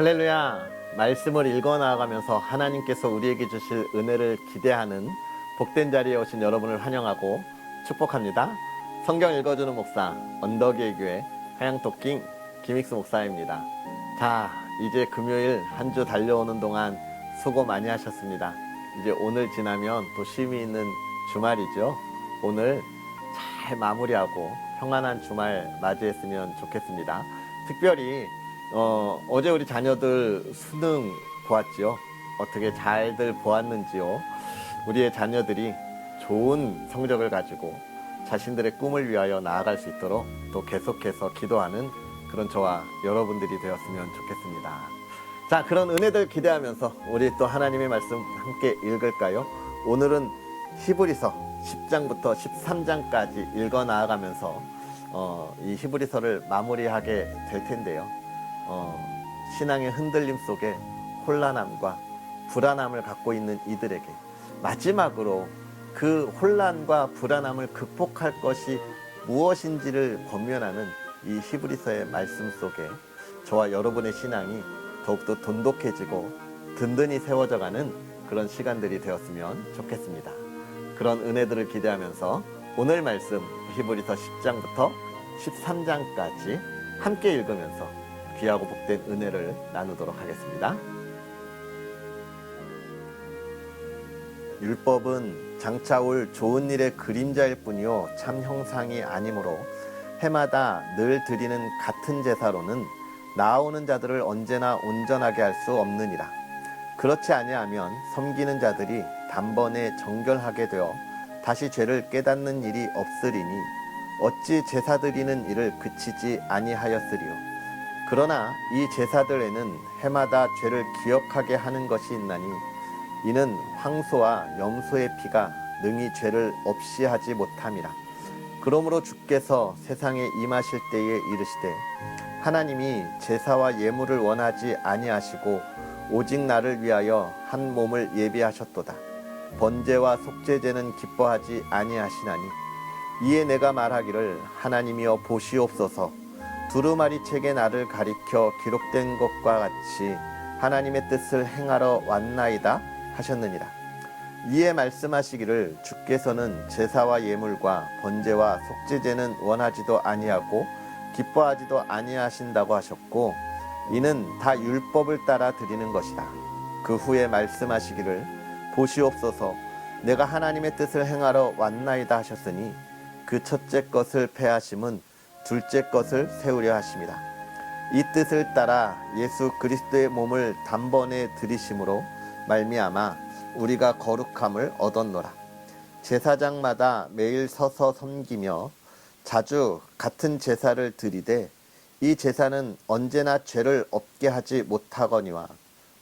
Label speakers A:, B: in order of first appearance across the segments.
A: 할렐루야. 말씀을 읽어 나아가면서 하나님께서 우리에게 주실 은혜를 기대하는 복된 자리에 오신 여러분을 환영하고 축복합니다. 성경 읽어주는 목사, 언덕의 교회 하양토킹 김익수 목사입니다. 자, 이제 금요일 한 주 달려오는 동안 수고 많이 하셨습니다. 이제 오늘 지나면 또 쉼이 있는 주말이죠. 오늘 잘 마무리하고 평안한 주말 맞이했으면 좋겠습니다. 특별히 어제 우리 자녀들 수능 보았지요. 어떻게 잘들 보았는지요. 우리의 자녀들이 좋은 성적을 가지고 자신들의 꿈을 위하여 나아갈 수 있도록 또 계속해서 기도하는 그런 저와 여러분들이 되었으면 좋겠습니다. 자, 그런 은혜들 기대하면서 우리 또 하나님의 말씀 함께 읽을까요? 오늘은 히브리서 10장부터 13장까지 읽어 나아가면서 이 히브리서를 마무리하게 될 텐데요. 신앙의 흔들림 속에 혼란함과 불안함을 갖고 있는 이들에게 마지막으로 그 혼란과 불안함을 극복할 것이 무엇인지를 권면하는 이 히브리서의 말씀 속에 저와 여러분의 신앙이 더욱더 돈독해지고 든든히 세워져가는 그런 시간들이 되었으면 좋겠습니다. 그런 은혜들을 기대하면서 오늘 말씀 히브리서 10장부터 13장까지 함께 읽으면서 귀하고 복된 은혜를 나누도록 하겠습니다. 율법은 장차 올 좋은 일의 그림자일 뿐이요 참 형상이 아니므로 해마다 늘 드리는 같은 제사로는 나아오는 자들을 언제나 온전하게 할 수 없느니라. 그렇지 아니하면 섬기는 자들이 단번에 정결하게 되어 다시 죄를 깨닫는 일이 없으리니 어찌 제사 드리는 일을 그치지 아니하였으리요. 그러나 이 제사들에는 해마다 죄를 기억하게 하는 것이 있나니 이는 황소와 염소의 피가 능히 죄를 없이 하지 못함이라. 그러므로 주께서 세상에 임하실 때에 이르시되 하나님이 제사와 예물을 원하지 아니하시고 오직 나를 위하여 한 몸을 예비하셨도다. 번제와 속죄제는 기뻐하지 아니하시나니 이에 내가 말하기를 하나님이여 보시옵소서. 두루마리 책에 나를 가리켜 기록된 것과 같이 하나님의 뜻을 행하러 왔나이다 하셨느니라. 이에 말씀하시기를 주께서는 제사와 예물과 번제와 속죄제는 원하지도 아니하고 기뻐하지도 아니하신다고 하셨고 이는 다 율법을 따라 드리는 것이다. 그 후에 말씀하시기를 보시옵소서 내가 하나님의 뜻을 행하러 왔나이다 하셨으니 그 첫째 것을 폐하심은 둘째 것을 세우려 하심이다. 이 뜻을 따라 예수 그리스도의 몸을 단번에 들이심으로 말미암아 우리가 거룩함을 얻었노라. 제사장마다 매일 서서 섬기며 자주 같은 제사를 드리되 이 제사는 언제나 죄를 없게 하지 못하거니와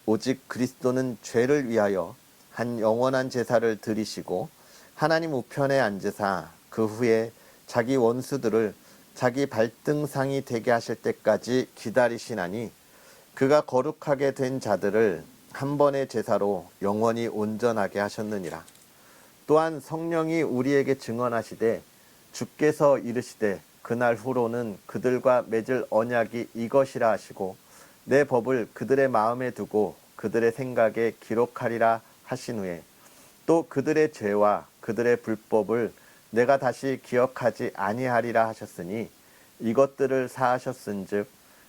A: 오직 그리스도는 죄를 위하여 한 영원한 제사를 드리시고 하나님 우편에 앉으사 그 후에 자기 원수들을 자기 발등상이 되게 하실 때까지 기다리시나니 그가 거룩하게 된 자들을 한 번의 제사로 영원히 온전하게 하셨느니라. 또한 성령이 우리에게 증언하시되 주께서 이르시되 그날 후로는 그들과 맺을 언약이 이것이라 하시고 내 법을 그들의 마음에 두고 그들의 생각에 기록하리라 하신 후에 또 그들의 죄와 그들의 불법을 내가 다시 기억하지 아니하리라 하셨으니 이것들을 사하셨은즉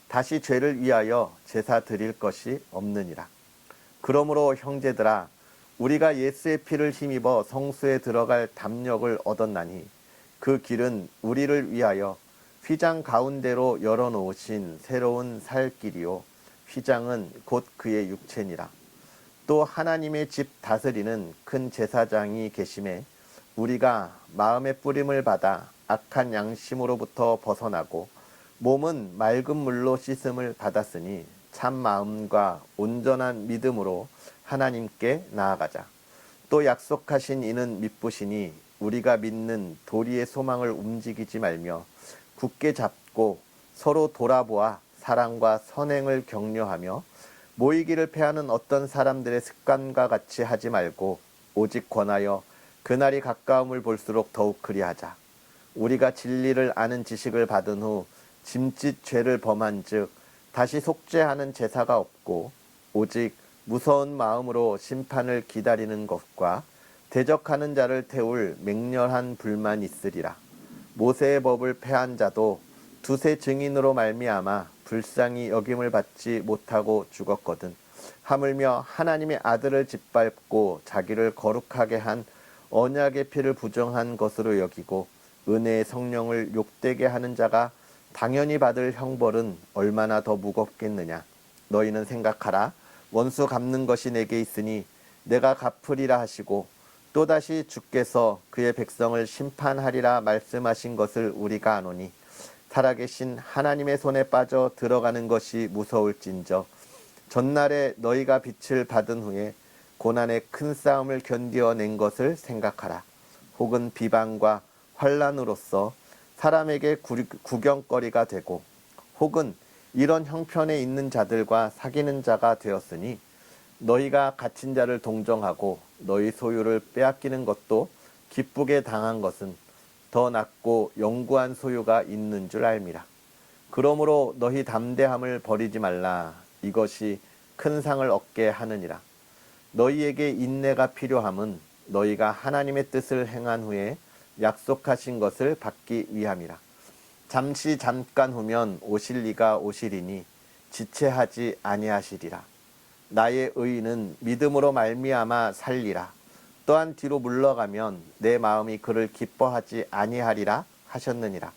A: 다시 죄를 위하여 제사 드릴 것이 없느니라. 그러므로 형제들아 우리가 예수의 피를 힘입어 성수에 들어갈 담력을 얻었나니 그 길은 우리를 위하여 휘장 가운데로 열어놓으신 새로운 살 길이요 휘장은 곧 그의 육체니라. 또 하나님의 집 다스리는 큰 제사장이 계심에 우리가 마음의 뿌림을 받아 악한 양심으로부터 벗어나고 몸은 맑은 물로 씻음을 받았으니 참 마음과 온전한 믿음으로 하나님께 나아가자. 또 약속하신 이는 미쁘시니 우리가 믿는 도리의 소망을 움직이지 말며 굳게 잡고 서로 돌아보아 사랑과 선행을 격려하며 모이기를 패하는 어떤 사람들의 습관과 같이 하지 말고 오직 권하여 그날이 가까움을 볼수록 더욱 그리하자. 우리가 진리를 아는 지식을 받은 후 짐짓 죄를 범한 즉 다시 속죄하는 제사가 없고 오직 무서운 마음으로 심판을 기다리는 것과 대적하는 자를 태울 맹렬한 불만 있으리라. 모세의 법을 폐한 자도 두세 증인으로 말미암아 불쌍히 여김을 받지 못하고 죽었거든. 하물며 하나님의 아들을 짓밟고 자기를 거룩하게 한 언약의 피를 부정한 것으로 여기고 은혜의 성령을 욕되게 하는 자가 당연히 받을 형벌은 얼마나 더 무겁겠느냐. 너희는 생각하라. 원수 갚는 것이 내게 있으니 내가 갚으리라 하시고 또다시 주께서 그의 백성을 심판하리라 말씀하신 것을 우리가 아노니 살아계신 하나님의 손에 빠져 들어가는 것이 무서울진저 전날에 너희가 빛을 받은 후에 고난의 큰 싸움을 견디어낸 것을 생각하라. 혹은 비방과 환난으로서 사람에게 구경거리가 되고 혹은 이런 형편에 있는 자들과 사귀는 자가 되었으니 너희가 갇힌 자를 동정하고 너희 소유를 빼앗기는 것도 기쁘게 당한 것은 더 낫고 영구한 소유가 있는 줄 알미라. 그러므로 너희 담대함을 버리지 말라. 이것이 큰 상을 얻게 하느니라. 너희에게 인내가 필요함은 너희가 하나님의 뜻을 행한 후에 약속하신 것을 받기 위함이라. 잠시 잠깐 후면 오실 이가 오시리니 지체하지 아니하시리라. 나의 의인은 믿음으로 말미암아 살리라. 또한 뒤로 물러가면 내 마음이 그를 기뻐하지 아니하리라 하셨느니라.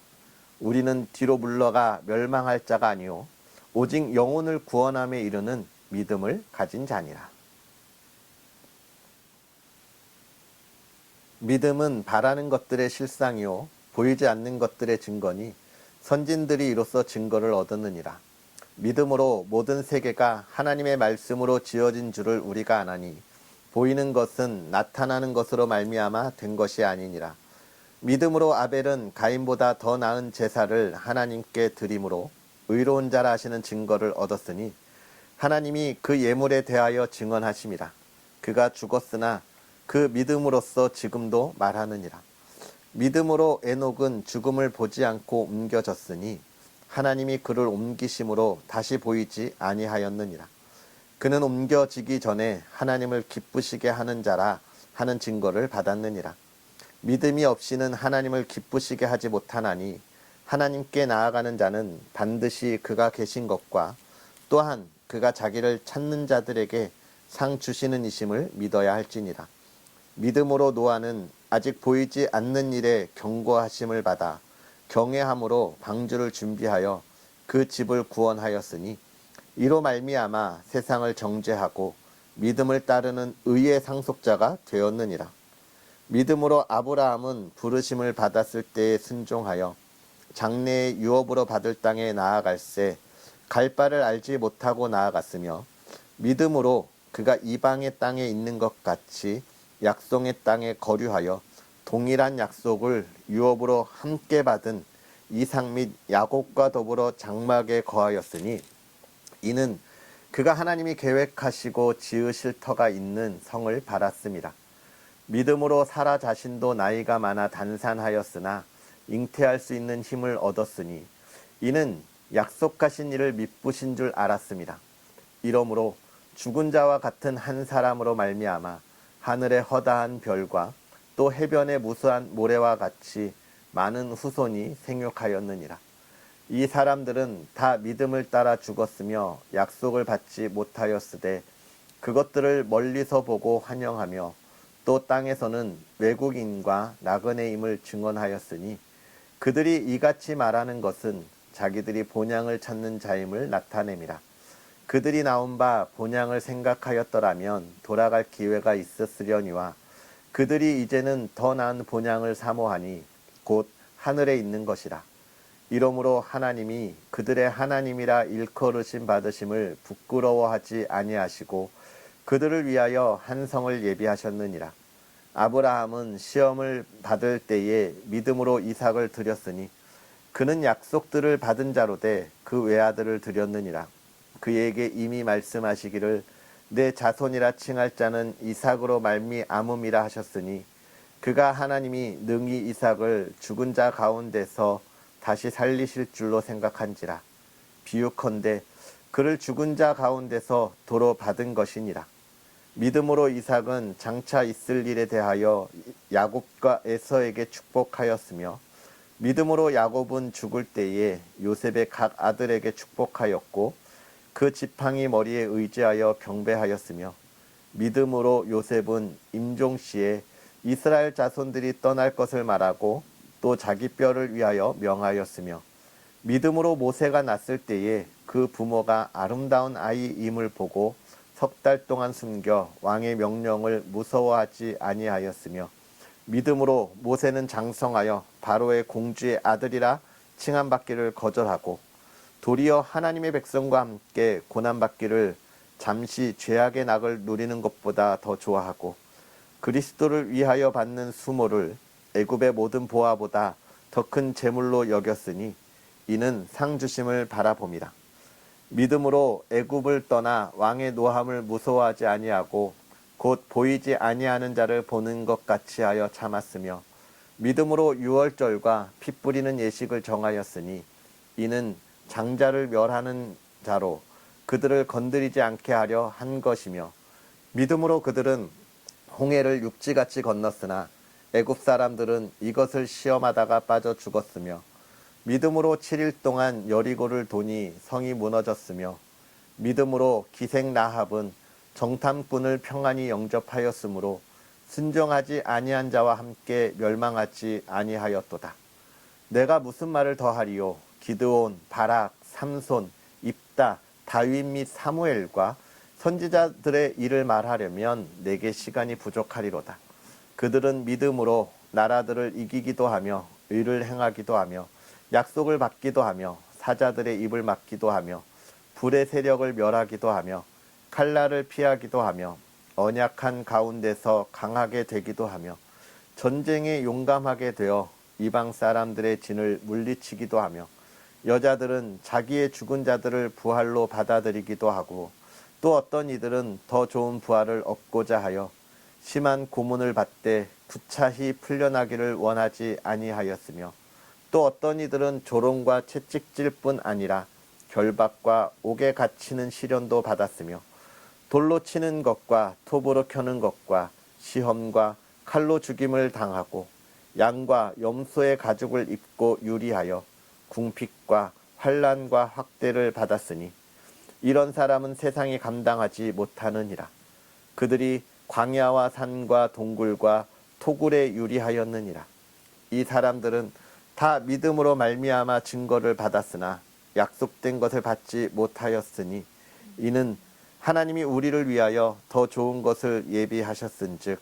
A: 우리는 뒤로 물러가 멸망할 자가 아니요 오직 영혼을 구원함에 이르는 믿음을 가진 자니라. 믿음은 바라는 것들의 실상이요 보이지 않는 것들의 증거니 선진들이 이로써 증거를 얻었느니라. 믿음으로 모든 세계가 하나님의 말씀으로 지어진 줄을 우리가 아나니 보이는 것은 나타나는 것으로 말미암아 된 것이 아니니라. 믿음으로 아벨은 가인보다 더 나은 제사를 하나님께 드림으로 의로운 자라 하시는 증거를 얻었으니 하나님이 그 예물에 대하여 증언하심이라. 그가 죽었으나 그 믿음으로써 지금도 말하느니라. 믿음으로 에녹은 죽음을 보지 않고 옮겨졌으니 하나님이 그를 옮기심으로 다시 보이지 아니하였느니라. 그는 옮겨지기 전에 하나님을 기쁘시게 하는 자라 하는 증거를 받았느니라. 믿음이 없이는 하나님을 기쁘시게 하지 못하나니 하나님께 나아가는 자는 반드시 그가 계신 것과 또한 그가 자기를 찾는 자들에게 상 주시는 이심을 믿어야 할지니라. 믿음으로 노아는 아직 보이지 않는 일에 경고하심을 받아 경외함으로 방주를 준비하여 그 집을 구원하였으니 이로 말미암아 세상을 정죄하고 믿음을 따르는 의의 상속자가 되었느니라. 믿음으로 아브라함은 부르심을 받았을 때에 순종하여 장래의 유업으로 받을 땅에 나아갈새 갈 바를 알지 못하고 나아갔으며 믿음으로 그가 이방의 땅에 있는 것 같이 약속의 땅에 거류하여 동일한 약속을 유업으로 함께 받은 이삭 및 야곱과 더불어 장막에 거하였으니 이는 그가 하나님이 계획하시고 지으실 터가 있는 성을 바랐습니다. 믿음으로 사라 자신도 나이가 많아 단산하였으나 잉태할 수 있는 힘을 얻었으니 이는 약속하신 이를 미쁘신 줄 알았습니다. 이러므로 죽은 자와 같은 한 사람으로 말미암아 하늘의 허다한 별과 또 해변의 무수한 모래와 같이 많은 후손이 생육하였느니라. 이 사람들은 다 믿음을 따라 죽었으며 약속을 받지 못하였으되 그것들을 멀리서 보고 환영하며 또 땅에서는 외국인과 나그네임을 증언하였으니 그들이 이같이 말하는 것은 자기들이 본향을 찾는 자임을 나타냄이라. 그들이 나온 바 본향을 생각하였더라면 돌아갈 기회가 있었으려니와 그들이 이제는 더 나은 본향을 사모하니 곧 하늘에 있는 것이라. 이러므로 하나님이 그들의 하나님이라 일컬으심 받으심을 부끄러워하지 아니하시고 그들을 위하여 한 성을 예비하셨느니라. 아브라함은 시험을 받을 때에 믿음으로 이삭을 드렸으니 그는 약속들을 받은 자로되 그 외아들을 드렸느니라. 그에게 이미 말씀하시기를 내 자손이라 칭할 자는 이삭으로 말미암음이라 하셨으니 그가 하나님이 능히 이삭을 죽은 자 가운데서 다시 살리실 줄로 생각한지라. 비유컨대 그를 죽은 자 가운데서 도로 받은 것이니라. 믿음으로 이삭은 장차 있을 일에 대하여 야곱과 에서에게 축복하였으며 믿음으로 야곱은 죽을 때에 요셉의 각 아들에게 축복하였고 그 지팡이 머리에 의지하여 경배하였으며 믿음으로 요셉은 임종시에 이스라엘 자손들이 떠날 것을 말하고 또 자기 뼈를 위하여 명하였으며 믿음으로 모세가 났을 때에 그 부모가 아름다운 아이임을 보고 석 달 동안 숨겨 왕의 명령을 무서워하지 아니하였으며 믿음으로 모세는 장성하여 바로의 공주의 아들이라 칭함받기를 거절하고 도리어 하나님의 백성과 함께 고난받기를 잠시 죄악의 낙을 누리는 것보다 더 좋아하고 그리스도를 위하여 받는 수모를 애굽의 모든 보화보다 더 큰 재물로 여겼으니 이는 상 주심을 바라봄이라. 믿음으로 애굽을 떠나 왕의 노함을 무서워하지 아니하고 곧 보이지 아니하는 자를 보는 것 같이 하여 참았으며 믿음으로 유월절과 피 뿌리는 예식을 정하였으니 이는 장자를 멸하는 자로 그들을 건드리지 않게 하려 한 것이며 믿음으로 그들은 홍해를 육지같이 건넜으나 애굽 사람들은 이것을 시험하다가 빠져 죽었으며 믿음으로 7일 동안 여리고를 도니 성이 무너졌으며 믿음으로 기생 라합은 정탐꾼을 평안히 영접하였으므로 순종하지 아니한 자와 함께 멸망하지 아니하였도다. 내가 무슨 말을 더하리요? 기드온, 바락, 삼손, 입다, 다윗 및 사무엘과 선지자들의 일을 말하려면 내게 시간이 부족하리로다. 그들은 믿음으로 나라들을 이기기도 하며 의를 행하기도 하며 약속을 받기도 하며 사자들의 입을 막기도 하며 불의 세력을 멸하기도 하며 칼날을 피하기도 하며 언약한 가운데서 강하게 되기도 하며 전쟁에 용감하게 되어 이방 사람들의 진을 물리치기도 하며 여자들은 자기의 죽은 자들을 부활로 받아들이기도 하고 또 어떤 이들은 더 좋은 부활을 얻고자 하여 심한 고문을 받되 구차히 풀려나기를 원하지 아니하였으며 또 어떤 이들은 조롱과 채찍질 뿐 아니라 결박과 옥에 갇히는 시련도 받았으며 돌로 치는 것과 톱으로 켜는 것과 시험과 칼로 죽임을 당하고 양과 염소의 가죽을 입고 유리하여 궁핍과 환난과 학대를 받았으니 이런 사람은 세상이 감당하지 못하느니라. 그들이 광야와 산과 동굴과 토굴에 유리하였느니라. 이 사람들은 다 믿음으로 말미암아 증거를 받았으나 약속된 것을 받지 못하였으니 이는 하나님이 우리를 위하여 더 좋은 것을 예비하셨은즉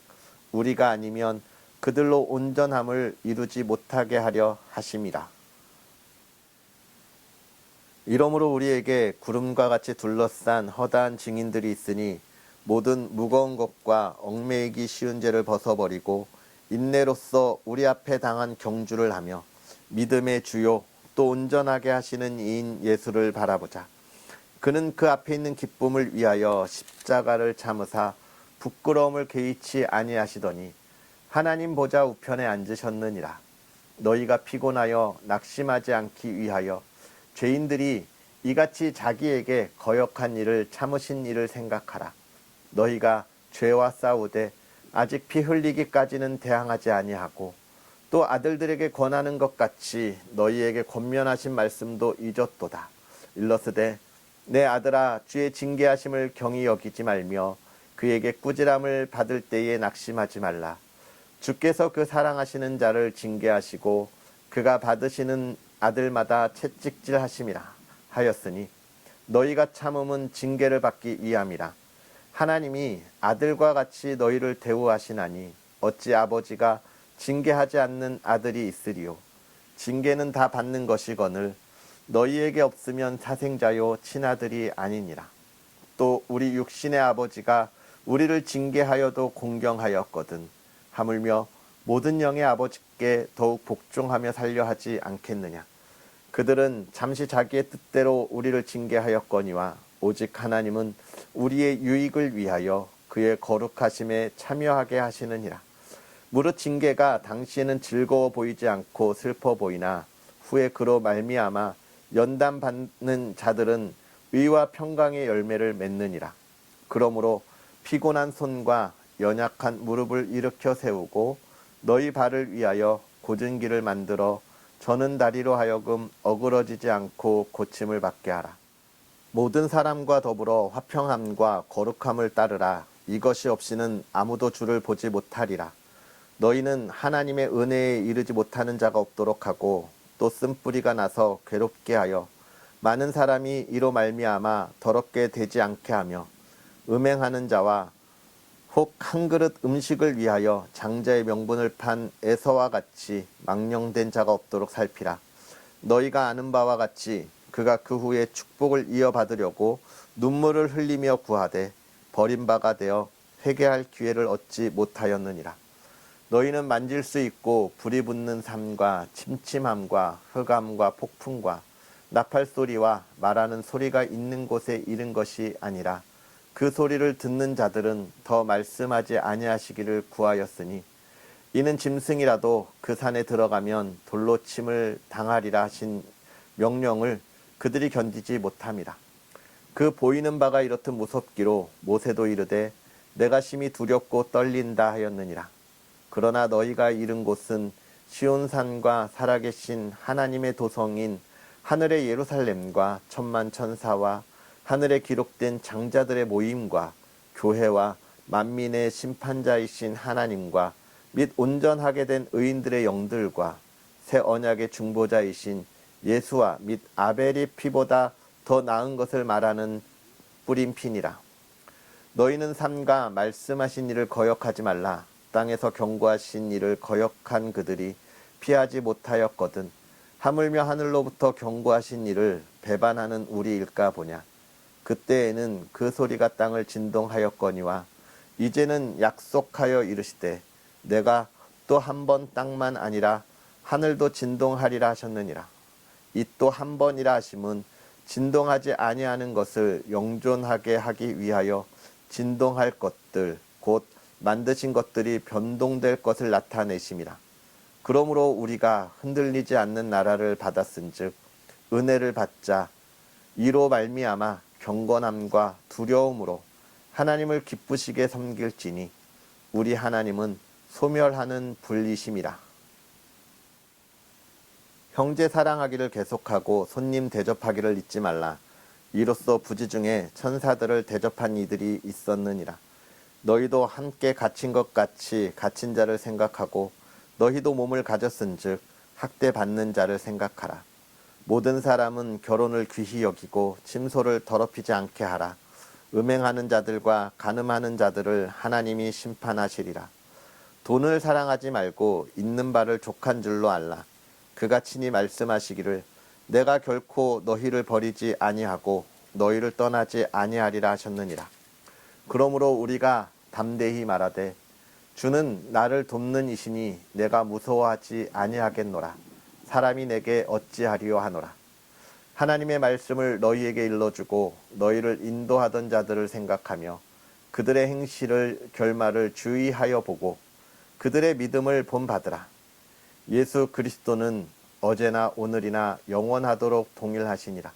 A: 우리가 아니면 그들로 온전함을 이루지 못하게 하려 하심이라. 이러므로 우리에게 구름과 같이 둘러싼 허다한 증인들이 있으니 모든 무거운 것과 얽매이기 쉬운 죄를 벗어버리고 인내로써 우리 앞에 당한 경주를 하며 믿음의 주요 또 온전하게 하시는 이인 예수를 바라보자. 그는 그 앞에 있는 기쁨을 위하여 십자가를 참으사 부끄러움을 개의치 아니하시더니 하나님 보좌 우편에 앉으셨느니라. 너희가 피곤하여 낙심하지 않기 위하여 죄인들이 이같이 자기에게 거역한 일을 참으신 일을 생각하라. 너희가 죄와 싸우되 아직 피 흘리기까지는 대항하지 아니하고 또 아들들에게 권하는 것 같이 너희에게 권면하신 말씀도 잊었도다. 일러스되 내 아들아 주의 징계하심을 경히 여기지 말며 그에게 꾸지람을 받을 때에 낙심하지 말라. 주께서 그 사랑하시는 자를 징계하시고 그가 받으시는 아들마다 채찍질하심이라 하였으니 너희가 참음은 징계를 받기 위함이라. 하나님이 아들과 같이 너희를 대우하시나니 어찌 아버지가 징계하지 않는 아들이 있으리요. 징계는 다 받는 것이거늘 너희에게 없으면 사생자요 친아들이 아니니라. 또 우리 육신의 아버지가 우리를 징계하여도 공경하였거든 하물며 모든 영의 아버지께 더욱 복종하며 살려 하지 않겠느냐. 그들은 잠시 자기의 뜻대로 우리를 징계하였거니와 오직 하나님은 우리의 유익을 위하여 그의 거룩하심에 참여하게 하시느니라. 무릇 징계가 당시에는 즐거워 보이지 않고 슬퍼 보이나 후에 그로 말미암아 연단받는 자들은 의와 평강의 열매를 맺느니라. 그러므로 피곤한 손과 연약한 무릎을 일으켜 세우고 너희 발을 위하여 곧은 길을 만들어 저는 다리로 하여금 어그러지지 않고 고침을 받게 하라. 모든 사람과 더불어 화평함과 거룩함을 따르라. 이것이 없이는 아무도 주를 보지 못하리라. 너희는 하나님의 은혜에 이르지 못하는 자가 없도록 하고 또 쓴뿌리가 나서 괴롭게 하여 많은 사람이 이로 말미암아 더럽게 되지 않게 하며 음행하는 자와 혹 한 그릇 음식을 위하여 장자의 명분을 판 에서와 같이 망령된 자가 없도록 살피라. 너희가 아는 바와 같이 그가 그 후에 축복을 이어받으려고 눈물을 흘리며 구하되 버림바가 되어 회개할 기회를 얻지 못하였느니라. 너희는 만질 수 있고 불이 붙는 삶과 침침함과 흑암과 폭풍과 나팔 소리와 말하는 소리가 있는 곳에 이른 것이 아니라 그 소리를 듣는 자들은 더 말씀하지 아니하시기를 구하였으니 이는 짐승이라도 그 산에 들어가면 돌로 침을 당하리라 하신 명령을 그들이 견디지 못함이라. 그 보이는 바가 이렇듯 무섭기로 모세도 이르되 내가 심히 두렵고 떨린다 하였느니라. 그러나 너희가 이른 곳은 시온산과 살아계신 하나님의 도성인 하늘의 예루살렘과 천만 천사와 하늘에 기록된 장자들의 모임과 교회와 만민의 심판자이신 하나님과 및 온전하게 된 의인들의 영들과 새 언약의 중보자이신 예수와 및 아벨의 피보다 더 나은 것을 말하는 뿌린 피니라. 너희는 삼가 말씀하신 일을 거역하지 말라. 땅에서 경고하신 일을 거역한 그들이 피하지 못하였거든. 하물며 하늘로부터 경고하신 일을 배반하는 우리일까 보냐. 그때에는 그 소리가 땅을 진동하였거니와 이제는 약속하여 이르시되 내가 또 한 번 땅만 아니라 하늘도 진동하리라 하셨느니라. 이 또 한 번이라 하심은 진동하지 아니하는 것을 영존하게 하기 위하여 진동할 것들 곧 만드신 것들이 변동될 것을 나타내심이라. 그러므로 우리가 흔들리지 않는 나라를 받았은즉 은혜를 받자. 이로 말미암아 경건함과 두려움으로 하나님을 기쁘시게 섬길지니 우리 하나님은 소멸하는 분리심이라. 형제 사랑하기를 계속하고 손님 대접하기를 잊지 말라. 이로써 부지 중에 천사들을 대접한 이들이 있었느니라. 너희도 함께 갇힌 것 같이 갇힌 자를 생각하고 너희도 몸을 가졌은즉 학대받는 자를 생각하라. 모든 사람은 결혼을 귀히 여기고 침소를 더럽히지 않게 하라. 음행하는 자들과 간음하는 자들을 하나님이 심판하시리라. 돈을 사랑하지 말고 있는 바를 족한 줄로 알라. 그가 친히 말씀하시기를 내가 결코 너희를 버리지 아니하고 너희를 떠나지 아니하리라 하셨느니라. 그러므로 우리가 담대히 말하되 주는 나를 돕는 이시니 내가 무서워하지 아니하겠노라. 사람이 내게 어찌하리요 하노라. 하나님의 말씀을 너희에게 일러주고 너희를 인도하던 자들을 생각하며 그들의 행실을 결말을 주의하여 보고 그들의 믿음을 본받으라. 예수 그리스도는 어제나 오늘이나 영원하도록 동일하시니라.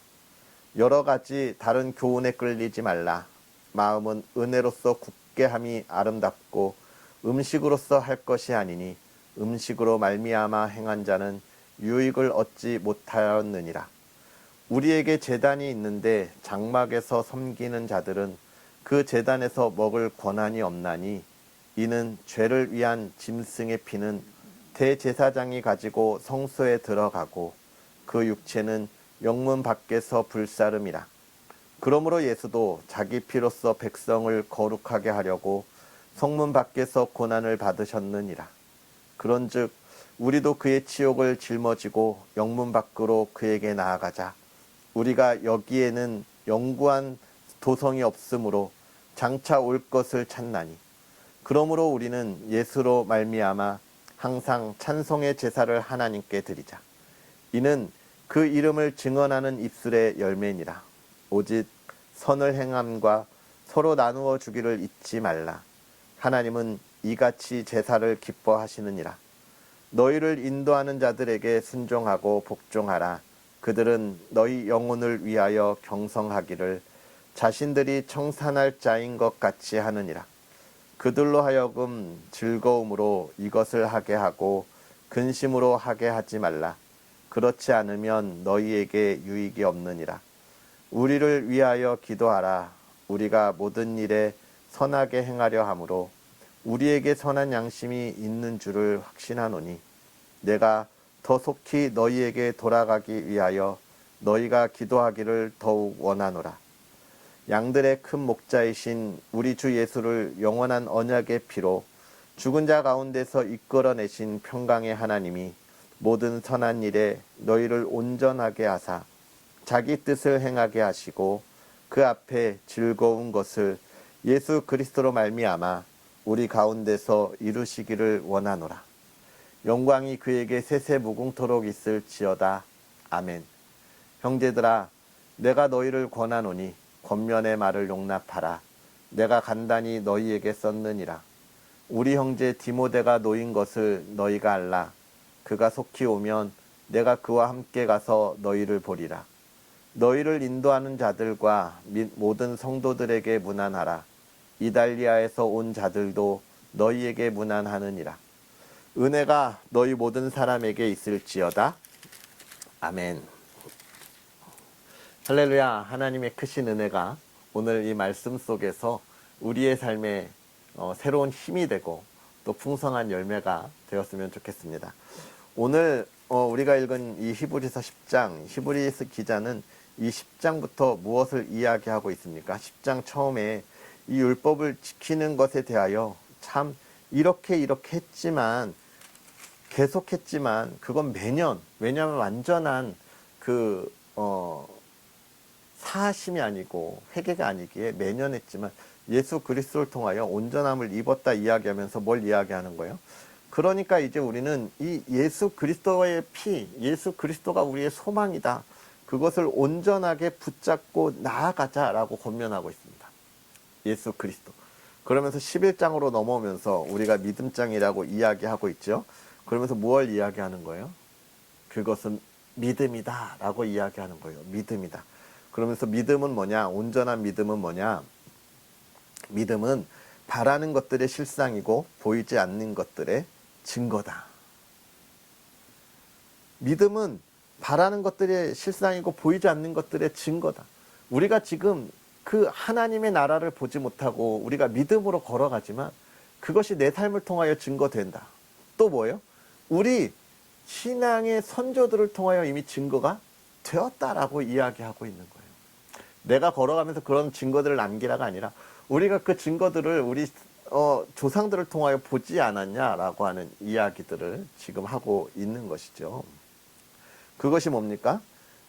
A: 여러 가지 다른 교훈에 끌리지 말라. 마음은 은혜로서 굳게함이 아름답고 음식으로서 할 것이 아니니 음식으로 말미암아 행한 자는 유익을 얻지 못하였느니라. 우리에게 제단이 있는데 장막에서 섬기는 자들은 그 제단에서 먹을 권한이 없나니 이는 죄를 위한 짐승의 피는 대제사장이 가지고 성소에 들어가고 그 육체는 영문 밖에서 불사름이라. 그러므로 예수도 자기 피로써 백성을 거룩하게 하려고 성문 밖에서 고난을 받으셨느니라. 그런즉 우리도 그의 치욕을 짊어지고 영문 밖으로 그에게 나아가자. 우리가 여기에는 영구한 도성이 없으므로 장차 올 것을 찾나니. 그러므로 우리는 예수로 말미암아 항상 찬송의 제사를 하나님께 드리자. 이는 그 이름을 증언하는 입술의 열매니라. 오직 선을 행함과 서로 나누어 주기를 잊지 말라. 하나님은 이같이 제사를 기뻐하시느니라. 너희를 인도하는 자들에게 순종하고 복종하라. 그들은 너희 영혼을 위하여 경성하기를 자신들이 청산할 자인 것 같이 하느니라. 그들로 하여금 즐거움으로 이것을 하게 하고 근심으로 하게 하지 말라. 그렇지 않으면 너희에게 유익이 없느니라. 우리를 위하여 기도하라. 우리가 모든 일에 선하게 행하려 하므로 우리에게 선한 양심이 있는 줄을 확신하노니 내가 더 속히 너희에게 돌아가기 위하여 너희가 기도하기를 더욱 원하노라. 양들의 큰 목자이신 우리 주 예수를 영원한 언약의 피로 죽은 자 가운데서 이끌어내신 평강의 하나님이 모든 선한 일에 너희를 온전하게 하사 자기 뜻을 행하게 하시고 그 앞에 즐거운 것을 예수 그리스도로 말미암아 우리 가운데서 이루시기를 원하노라. 영광이 그에게 세세무궁토록 있을지어다. 아멘. 형제들아, 내가 너희를 권하노니 권면의 말을 용납하라. 내가 간단히 너희에게 썼느니라. 우리 형제 디모데가 놓인 것을 너희가 알라. 그가 속히 오면 내가 그와 함께 가서 너희를 보리라. 너희를 인도하는 자들과 및 모든 성도들에게 문안하라. 이달리아에서 온 자들도 너희에게 문안하느니라. 은혜가 너희 모든 사람에게 있을지어다. 아멘. 할렐루야. 하나님의 크신 은혜가 오늘 이 말씀 속에서 우리의 삶에 새로운 힘이 되고 또 풍성한 열매가 되었으면 좋겠습니다. 오늘 우리가 읽은 이 히브리서 10장, 히브리서 기자는 이 10장부터 무엇을 이야기하고 있습니까? 10장 처음에 이 율법을 지키는 것에 대하여 참 이렇게 했지만 계속했지만 그건 매년, 왜냐하면 완전한 사하심이 아니고 회개가 아니기에 매년 했지만 예수 그리스도를 통하여 온전함을 입었다 이야기하면서 뭘 이야기하는 거예요? 그러니까 이제 우리는 이 예수 그리스도의 피, 예수 그리스도가 우리의 소망이다. 그것을 온전하게 붙잡고 나아가자라고 권면하고 있습니다. 예수 그리스도. 그러면서 11장으로 넘어오면서 우리가 믿음장이라고 이야기하고 있죠. 그러면서 무엇을 이야기하는 거예요? 그것은 믿음이다 라고 이야기하는 거예요. 믿음이다. 그러면서 믿음은 뭐냐? 온전한 믿음은 뭐냐? 믿음은 바라는 것들의 실상이고 보이지 않는 것들의 증거다. 믿음은 바라는 것들의 실상이고 보이지 않는 것들의 증거다. 우리가 지금 그 하나님의 나라를 보지 못하고 우리가 믿음으로 걸어가지만 그것이 내 삶을 통하여 증거된다. 또 뭐예요? 우리 신앙의 선조들을 통하여 이미 증거가 되었다라고 이야기하고 있는 거예요. 내가 걸어가면서 그런 증거들을 남기라가 아니라 우리가 그 증거들을 우리 조상들을 통하여 보지 않았냐라고 하는 이야기들을 지금 하고 있는 것이죠. 그것이 뭡니까?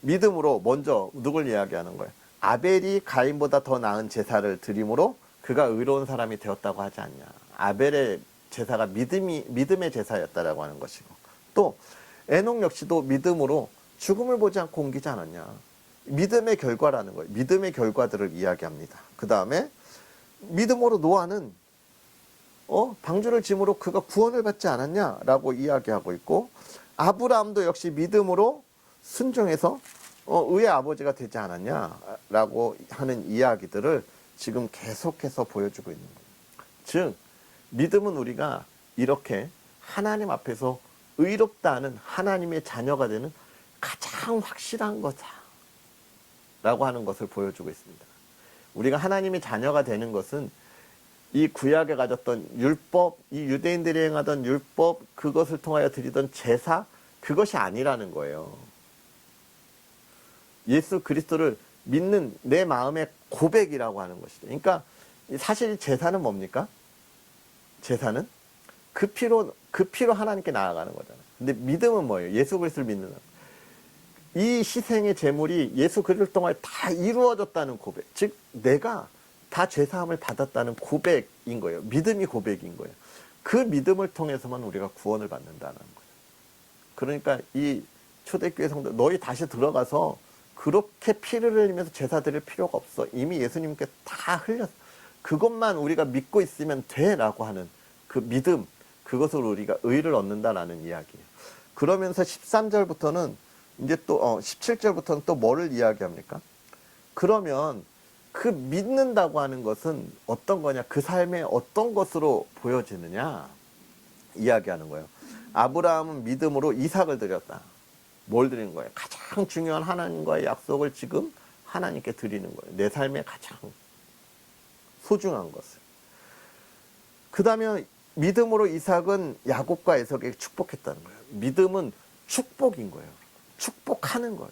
A: 믿음으로 먼저 누굴 이야기하는 거예요? 아벨이 가인보다 더 나은 제사를 드림으로 그가 의로운 사람이 되었다고 하지 않냐. 아벨의 제사가 믿음의 제사였다라고 하는 것이고, 또 에녹 역시도 믿음으로 죽음을 보지 않고 옮기지 않았냐. 믿음의 결과라는 거예요. 믿음의 결과들을 이야기합니다. 그 다음에 믿음으로 노아는 방주를 짐으로 그가 구원을 받지 않았냐라고 이야기하고 있고, 아브라함도 역시 믿음으로 순종해서 의의 아버지가 되지 않았냐라고 하는 이야기들을 지금 계속해서 보여주고 있는 거예요. 즉 믿음은 우리가 이렇게 하나님 앞에서 의롭다는 하나님의 자녀가 되는 가장 확실한 거다라고 하는 것을 보여주고 있습니다. 우리가 하나님의 자녀가 되는 것은 이 구약에 가졌던 율법, 이 유대인들이 행하던 율법, 그것을 통하여 드리던 제사, 그것이 아니라는 거예요. 예수 그리스도를 믿는 내 마음의 고백이라고 하는 것이죠. 그러니까 사실 제사는 뭡니까? 제사는 그 피로 하나님께 나아가는 거잖아요. 근데 믿음은 뭐예요? 예수 그리스도를 믿는 거. 이 희생의 제물이 예수 그리스도를 통하여 다 이루어졌다는 고백. 즉 내가 다 죄사함을 받았다는 고백인 거예요. 믿음이 고백인 거예요. 그 믿음을 통해서만 우리가 구원을 받는다는 거예요. 그러니까 이 초대교회 성도 너희 다시 들어가서 그렇게 피를 흘리면서 제사 드릴 필요가 없어. 이미 예수님께 다 흘렸어. 그것만 우리가 믿고 있으면 돼라고 하는 그 믿음, 그것으로 우리가 의를 얻는다라는 이야기예요. 그러면서 13절부터는 이제 또 17절부터는 또 뭐를 이야기합니까? 그러면 그 믿는다고 하는 것은 어떤 거냐? 그 삶의 어떤 것으로 보여지느냐? 이야기하는 거예요. 아브라함은 믿음으로 이삭을 드렸다. 뭘 드리는 거예요? 가장 중요한 하나님과의 약속을 지금 하나님께 드리는 거예요. 내 삶의 가장 소중한 것을. 그 다음에 믿음으로 이삭은 야곱과 에서에게 축복했다는 거예요. 믿음은 축복인 거예요. 축복하는 거예요.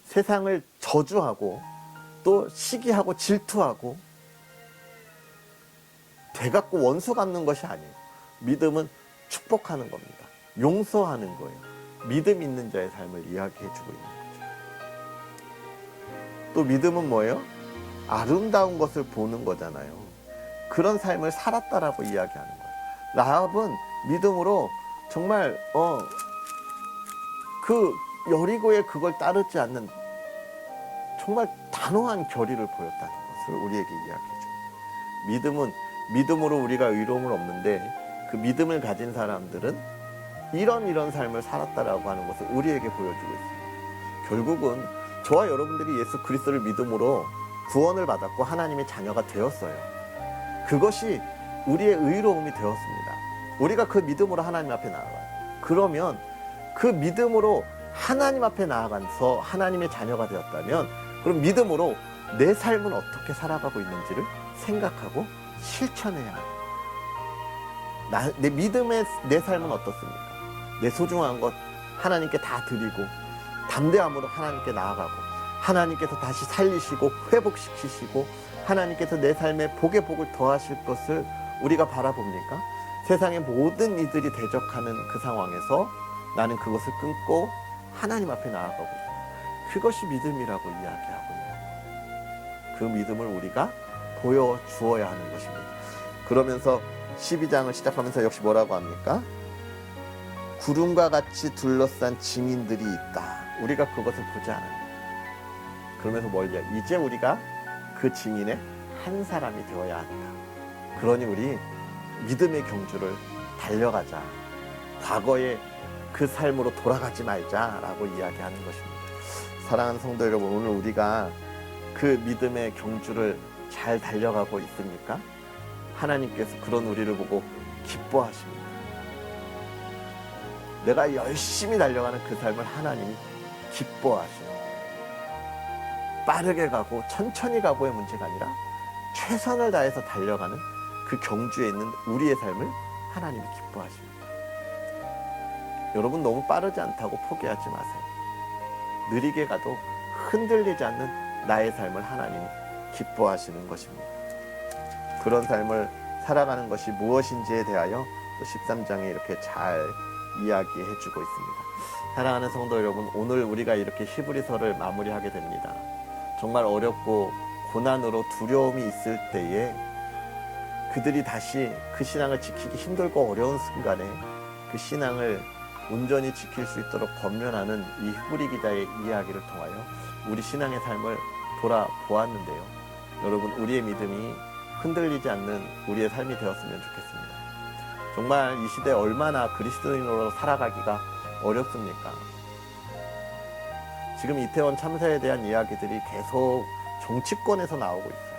A: 세상을 저주하고 또 시기하고 질투하고 되갖고 원수 갚는 것이 아니에요. 믿음은 축복하는 겁니다. 용서하는 거예요. 믿음 있는 자의 삶을 이야기해주고 있는 거죠. 또 믿음은 뭐예요? 아름다운 것을 보는 거잖아요. 그런 삶을 살았다라고 이야기하는 거예요. 라합은 믿음으로 정말 그 여리고에 그걸 따르지 않는 정말 단호한 결의를 보였다는 것을 우리에게 이야기해줍니다. 믿음은 믿음으로 우리가 의로움을 얻는데 그 믿음을 가진 사람들은 이런 삶을 살았다라고 하는 것을 우리에게 보여주고 있습니다. 결국은 저와 여러분들이 예수 그리스도를 믿음으로 구원을 받았고 하나님의 자녀가 되었어요. 그것이 우리의 의로움이 되었습니다. 우리가 그 믿음으로 하나님 앞에 나아가요. 그러면 그 믿음으로 하나님 앞에 나아가서 하나님의 자녀가 되었다면, 그럼 믿음으로 내 삶은 어떻게 살아가고 있는지를 생각하고 실천해야 합니다. 내 믿음의 내 삶은 어떻습니까? 내 소중한 것 하나님께 다 드리고 담대함으로 하나님께 나아가고 하나님께서 다시 살리시고 회복시키시고 하나님께서 내 삶에 복의 복을 더하실 것을 우리가 바라봅니까? 세상의 모든 이들이 대적하는 그 상황에서 나는 그것을 끊고 하나님 앞에 나아가고 있어요. 그것이 믿음이라고 이야기하고 있는, 그 믿음을 우리가 보여주어야 하는 것입니다. 그러면서 12장을 시작하면서 역시 뭐라고 합니까? 구름과 같이 둘러싼 증인들이 있다. 우리가 그것을 보지 않았다. 그러면서 뭘 이야기? 이제 우리가 그 증인의 한 사람이 되어야 한다. 그러니 우리 믿음의 경주를 달려가자. 과거의 그 삶으로 돌아가지 말자라고 이야기하는 것입니다. 사랑하는 성도 여러분, 오늘 우리가 그 믿음의 경주를 잘 달려가고 있습니까? 하나님께서 그런 우리를 보고 기뻐하십니다. 내가 열심히 달려가는 그 삶을 하나님이 기뻐하셔요. 빠르게 가고 천천히 가고의 문제가 아니라 최선을 다해서 달려가는 그 경주에 있는 우리의 삶을 하나님이 기뻐하십니다. 여러분, 너무 빠르지 않다고 포기하지 마세요. 느리게 가도 흔들리지 않는 나의 삶을 하나님이 기뻐하시는 것입니다. 그런 삶을 살아가는 것이 무엇인지에 대하여 또 13장에 이렇게 잘 이야기해 주고 있습니다. 사랑하는 성도 여러분, 오늘 우리가 이렇게 히브리서를 마무리하게 됩니다. 정말 어렵고 고난으로 두려움이 있을 때에 그들이 다시 그 신앙을 지키기 힘들고 어려운 순간에 그 신앙을 온전히 지킬 수 있도록 권면하는 이 히브리 기자의 이야기를 통하여 우리 신앙의 삶을 돌아보았는데요. 여러분, 우리의 믿음이 흔들리지 않는 우리의 삶이 되었으면 좋겠습니다. 정말 이 시대에 얼마나 그리스도인으로 살아가기가 어렵습니까? 지금 이태원 참사에 대한 이야기들이 계속 정치권에서 나오고 있어요.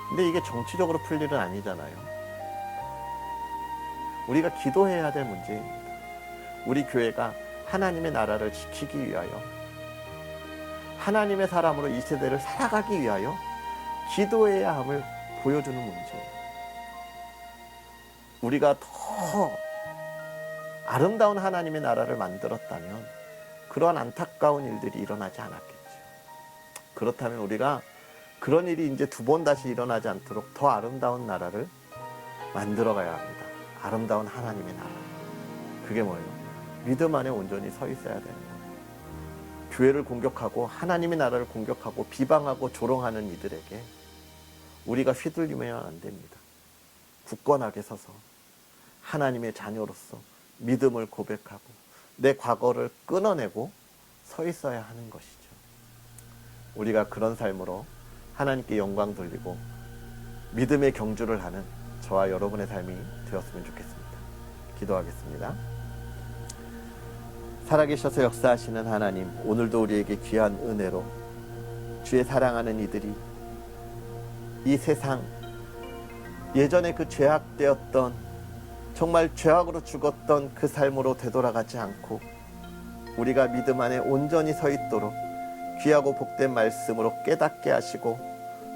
A: 근데 이게 정치적으로 풀 일은 아니잖아요. 우리가 기도해야 될 문제입니다. 우리 교회가 하나님의 나라를 지키기 위하여, 하나님의 사람으로 이 세대를 살아가기 위하여 기도해야 함을 보여주는 문제예요. 우리가 더 아름다운 하나님의 나라를 만들었다면 그러한 안타까운 일들이 일어나지 않았겠죠. 그렇다면 우리가 그런 일이 이제 두 번 다시 일어나지 않도록 더 아름다운 나라를 만들어가야 합니다. 아름다운 하나님의 나라. 그게 뭐예요? 믿음 안에 온전히 서 있어야 되는 거예요. 교회를 공격하고 하나님의 나라를 공격하고 비방하고 조롱하는 이들에게 우리가 휘둘리면 안 됩니다. 굳건하게 서서 하나님의 자녀로서 믿음을 고백하고 내 과거를 끊어내고 서 있어야 하는 것이죠. 우리가 그런 삶으로 하나님께 영광 돌리고 믿음의 경주를 하는 저와 여러분의 삶이 되었으면 좋겠습니다. 기도하겠습니다. 살아계셔서 역사하시는 하나님, 오늘도 우리에게 귀한 은혜로 주의 사랑하는 이들이 이 세상, 예전에 그 죄악되었던, 정말 죄악으로 죽었던 그 삶으로 되돌아가지 않고 우리가 믿음 안에 온전히 서 있도록 귀하고 복된 말씀으로 깨닫게 하시고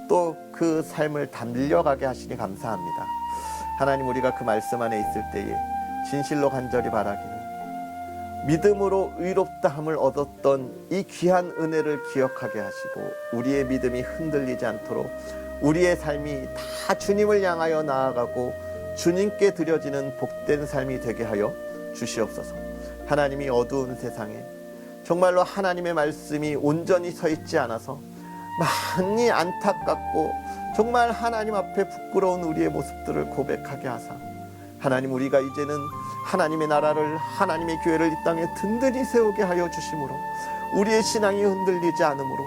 A: 또 그 삶을 달려가게 하시니 감사합니다. 하나님, 우리가 그 말씀 안에 있을 때에 진실로 간절히 바라기를 믿음으로 의롭다함을 얻었던 이 귀한 은혜를 기억하게 하시고 우리의 믿음이 흔들리지 않도록 우리의 삶이 다 주님을 향하여 나아가고 주님께 드려지는 복된 삶이 되게 하여 주시옵소서. 하나님이 어두운 세상에 정말로 하나님의 말씀이 온전히 서 있지 않아서 많이 안타깝고 정말 하나님 앞에 부끄러운 우리의 모습들을 고백하게 하사 하나님, 우리가 이제는 하나님의 나라를, 하나님의 교회를 이 땅에 든든히 세우게 하여 주심으로 우리의 신앙이 흔들리지 않으므로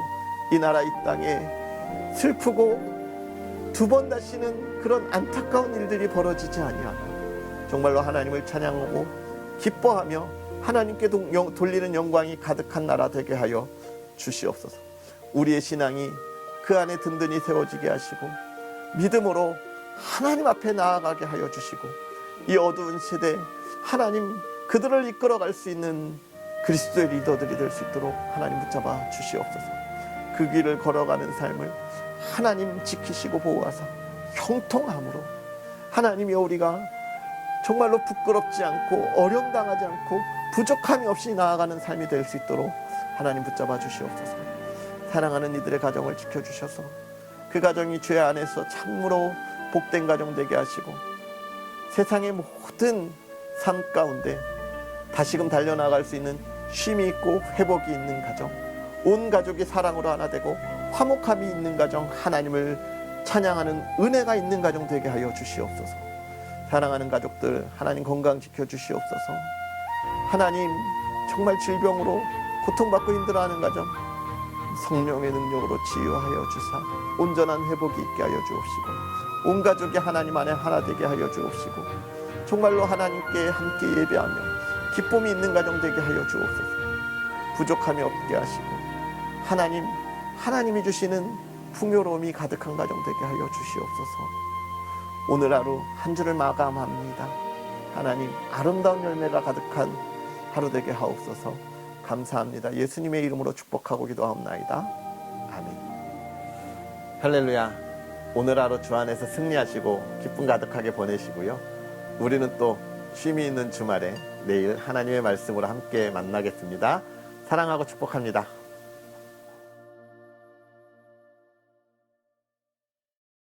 A: 이 나라 이 땅에 슬프고 두 번 다시는 그런 안타까운 일들이 벌어지지 아니하며 정말로 하나님을 찬양하고 기뻐하며 하나님께 돌리는 영광이 가득한 나라 되게 하여 주시옵소서. 우리의 신앙이 그 안에 든든히 세워지게 하시고 믿음으로 하나님 앞에 나아가게 하여 주시고 이 어두운 시대에 하나님 그들을 이끌어갈 수 있는 그리스도의 리더들이 될 수 있도록 하나님 붙잡아 주시옵소서. 그 길을 걸어가는 삶을 하나님 지키시고 보호하사 형통함으로 하나님이여 우리가 정말로 부끄럽지 않고 어려움 당하지 않고 부족함이 없이 나아가는 삶이 될 수 있도록 하나님 붙잡아 주시옵소서. 사랑하는 이들의 가정을 지켜주셔서 그 가정이 죄 안에서 참으로 복된 가정 되게 하시고 세상의 모든 삶 가운데 다시금 달려나갈 수 있는 쉼이 있고 회복이 있는 가정, 온 가족이 사랑으로 하나 되고 화목함이 있는 가정, 하나님을 찬양하는 은혜가 있는 가정 되게 하여 주시옵소서. 사랑하는 가족들 하나님 건강 지켜주시옵소서. 하나님 정말 질병으로 고통받고 힘들어하는 가정 성령의 능력으로 치유하여 주사 온전한 회복이 있게 하여 주옵시고 온 가족이 하나님 안에 하나 되게 하여 주옵시고 정말로 하나님께 함께 예배하며 기쁨이 있는 가정 되게 하여 주옵소서. 부족함이 없게 하시고 하나님이 주시는 풍요로움이 가득한 가정 되게 하여 주시옵소서. 오늘 하루 한 주를 마감합니다. 하나님 아름다운 열매가 가득한 하루 되게 하옵소서. 감사합니다. 예수님의 이름으로 축복하고 기도하옵나이다. 아멘. 할렐루야. 오늘 하루 주 안에서 승리하시고 기쁨 가득하게 보내시고요. 우리는 또 쉼이 있는 주말에 내일 하나님의 말씀으로 함께 만나겠습니다. 사랑하고 축복합니다.